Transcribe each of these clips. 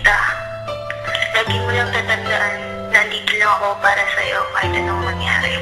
kita. Lagi mo lang tatandaan na nandito lang ako para sa'yo kahit anong mangyari.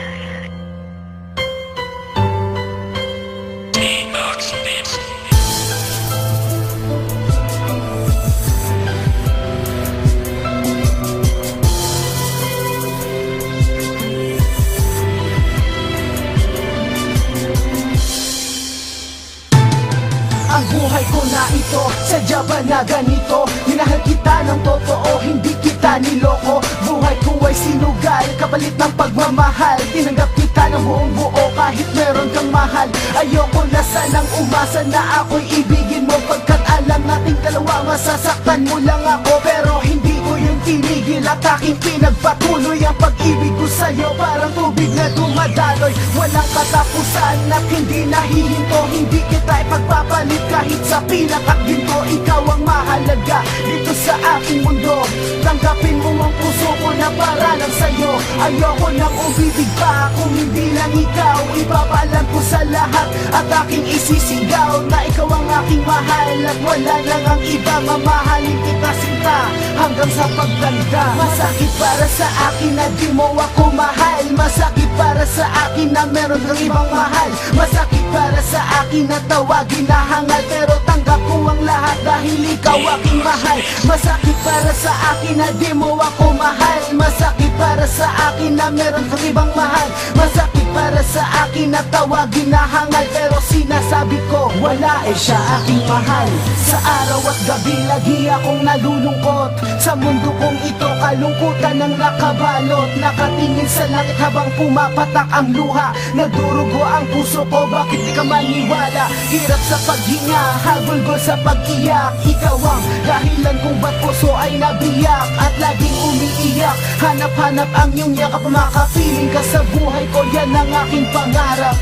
Ang buhay ko na ito, sadya ba na ganito? Minahal kita ng totoo, hindi kita niloko. Buhay ko ay sinugal, kapalit ng pagmamahal. Tinanggap kita ng buong buo kahit meron kang mahal. Ayoko na sanang umasa na ako'y ibigin mo, pagkat alam nating dalawa masasaktan mo lang ako. Pero hindi ko yung tinigil at aking pinagpatuloy ang pag-ibig ko sa'yo. Parang tubig na dumadaloy, walang katapusan at hindi nahihinto. Hindi kita ipagpapalit kahit sa pinakaginto. Ikaw ang mahalaga dito sa aking mundo. Tanggapin mo ang puso ko na para lang sa'yo. Ayoko nang umibig pa kung hindi lang ikaw. Ipapalam ko sa lahat at aking isisigaw na ikaw ang aking mahal at wala nang ang iba. Mamahalin kita sinta hanggang sa pagtanda. Masakit para sa akin na di mo ako mahal. Masakit para sa akin na meron kang ibang mahal. Masakit para sa akin na tawagin na hangal, pero tanggap ko ang lahat dahil ikaw aking mahal. Masakit para sa akin na di mo ako mahal. Masakit para sa akin na meron kang ibang mahal. Masakit para sa akin na tawagin na hangal, pero sinasabi ko wala siya aking mahal. Sa araw at gabi lagi akong nalulungkot. Sa mundo kong ito kalungkutan ang nakabalot. Nakatingin sa langit habang pumapatak ang luha. Nagdurugo ang puso ko, bakit di ka maniwala? Hirap sa paghinga, hagulgol sa pag-iyak. Ikaw ang dahilan kung ba't puso ay nabiyak at laging umiiyak. Hanap-hanap ang iyong yakap, makapiling ka sa buhay ko, yan ang aking pangarap.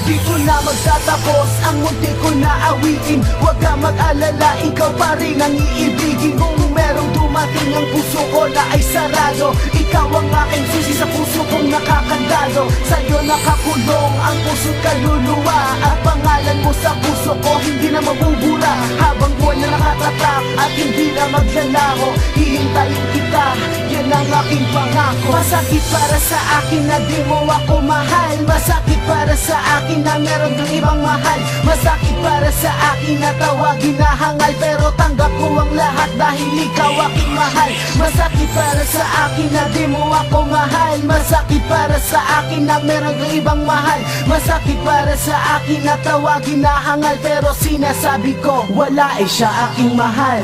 Dito na magtatapos ang munti ko na awitin. Huwag ka mag-alala, ikaw pa rin ang iibigin. Kung merong dumating ang puso ko na ay sarado, ikaw ang aking susi sa puso kong nakakandado. Sa'yo nakakulong ang puso't kaluluwa, at pangalan mo sa puso ko hindi na mabubura. Habang buwan na nakatatak at hindi na maglalaho, hihintayin kita, yan ang aking pangako. Masakit para sa akin na di mo ako mahal. Masakit para sa akin na meron kang ibang mahal. Masakit para sa akin na tawagin na hangal, pero tanggap ko ang lahat dahil ikaw aking mahal. Masakit para sa akin na di mo ako mahal. Masakit para sa akin na meron kang ibang mahal. Masakit para sa akin na tawagin na hangal, pero sinasabi ko wala siya aking mahal.